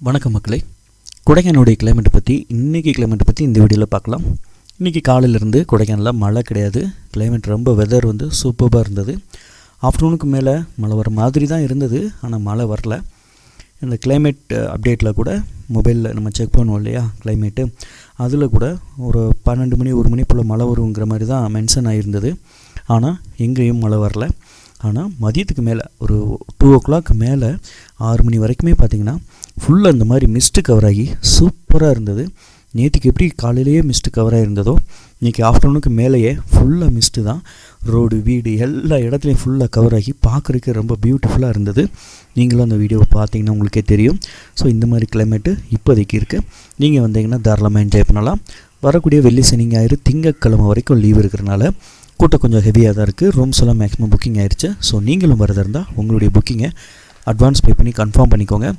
வணக்கம் மக்களே. கொடைக்கானலுடைய கிளைமேட்டை பற்றி இந்த வீடியோவில் பார்க்கலாம். இன்றைக்கி காலையிலேருந்து கொடைக்கானலில் மழை கிடையாது. கிளைமேட் ரொம்ப வெதர் சூப்பராக இருந்தது. ஆஃப்டர்நூனுக்கு மேலே மழை வர மாதிரி தான் இருந்தது, ஆனால் மழை வரல. இந்த கிளைமேட் அப்டேட்டில் கூட மொபைலில் நம்ம செக் பண்ணுவோம் இல்லையா கிளைமேட்டு, அதில் கூட ஒரு 12 மணி 1 மணி போல் மழை வருங்கிற மாதிரி தான் மென்ஷன் ஆகியிருந்தது. ஆனால் எங்கேயும் மழை வரல. ஆனால் மதியத்துக்கு மேலே ஒரு 2 o'clock மேலே 6 மணி வரைக்குமே பார்த்திங்கன்னா ஃபுல்லாக இந்த மாதிரி மிஸ்ட்டு கவர் ஆகி சூப்பராக இருந்தது. நேற்றுக்கு எப்படி காலையிலேயே மிஸ்ட்டு கவராக இருந்ததோ இன்றைக்கி ஆஃப்டர்நூனுக்கு மேலேயே ஃபுல்லாக மிஸ்ட்டு தான். ரோடு வீடு எல்லா இடத்துலையும் ஃபுல்லாக கவர் ஆகி பார்க்குறதுக்கு ரொம்ப பியூட்டிஃபுல்லாக இருந்தது. நீங்களும் அந்த வீடியோவை பார்த்தீங்கன்னா உங்களுக்கே தெரியும். ஸோ இந்த மாதிரி கிளைமேட்டு இப்போதைக்கு இருக்குது. நீங்கள் வந்தீங்கன்னா தாராளமாக என்ஜாய் பண்ணலாம். வரக்கூடிய வெள்ளி சனி ஞாயிறு திங்கட்கிழமை வரைக்கும் லீவ் இருக்கிறனால கூட்டம் கொஞ்சம் ஹெவியாக தான் இருக்குது. ரூம்ஸ் எல்லாம் மேக்ஸிமம் புக்கிங் ஆயிடுச்சு. ஸோ நீங்களும் வரதா இருந்தால் உங்களுடைய புக்கிங்கை அட்வான்ஸ் பே பண்ணி கன்ஃபார்ம் பண்ணிக்கோங்க.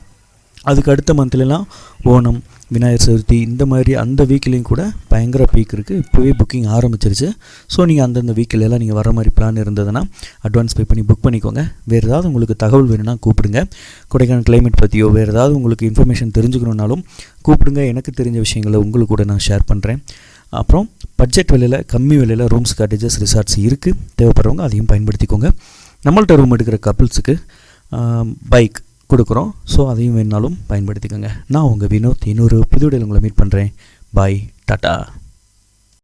அதுக்கு அடுத்த மந்த்லலாம் ஓணம், விநாயகர் சதுர்த்தி இந்த மாதிரி அந்த வீக்லேயும் கூட பயங்கர பீக் இருக்குது. இப்போவே புக்கிங் ஆரம்பிச்சிருச்சு. ஸோ நீங்கள் அந்தந்த வீக்கிலெல்லாம் நீங்கள் வர மாதிரி பிளான் இருந்ததுன்னா அட்வான்ஸ் பே பண்ணி புக் பண்ணிக்கோங்க. வேறு ஏதாவது உங்களுக்கு தகவல் வேணும்னா கூப்பிடுங்க. கொடைக்கானல் கிளைமேட் பற்றியோ வேறு ஏதாவது உங்களுக்கு இன்ஃபர்மேஷன் தெரிஞ்சுக்கணுன்னாலும் கூப்பிடுங்க. எனக்கு தெரிஞ்ச விஷயங்களை உங்களுக்கு கூட நான் ஷேர் பண்ணுறேன். அப்புறம் பட்ஜெட் விலையில் கம்மி விலையில் ரூம்ஸ், காட்டேஜஸ், ரிசார்ட்ஸ் இருக்குது. தேவைப்படுறவங்க அதையும் பயன்படுத்திக்கோங்க. நம்மள்ட்ட ரூம் எடுக்கிற கப்பிள்ஸுக்கு பைக் கொடுக்குறோம். ஸோ அதையும் வேணாலும் பயன்படுத்திக்கோங்க. நான் உங்கள் வினோத். இன்னொரு புது வீடியோவில் உங்களை மீட் பண்ணுறேன். பாய், டாட்டா.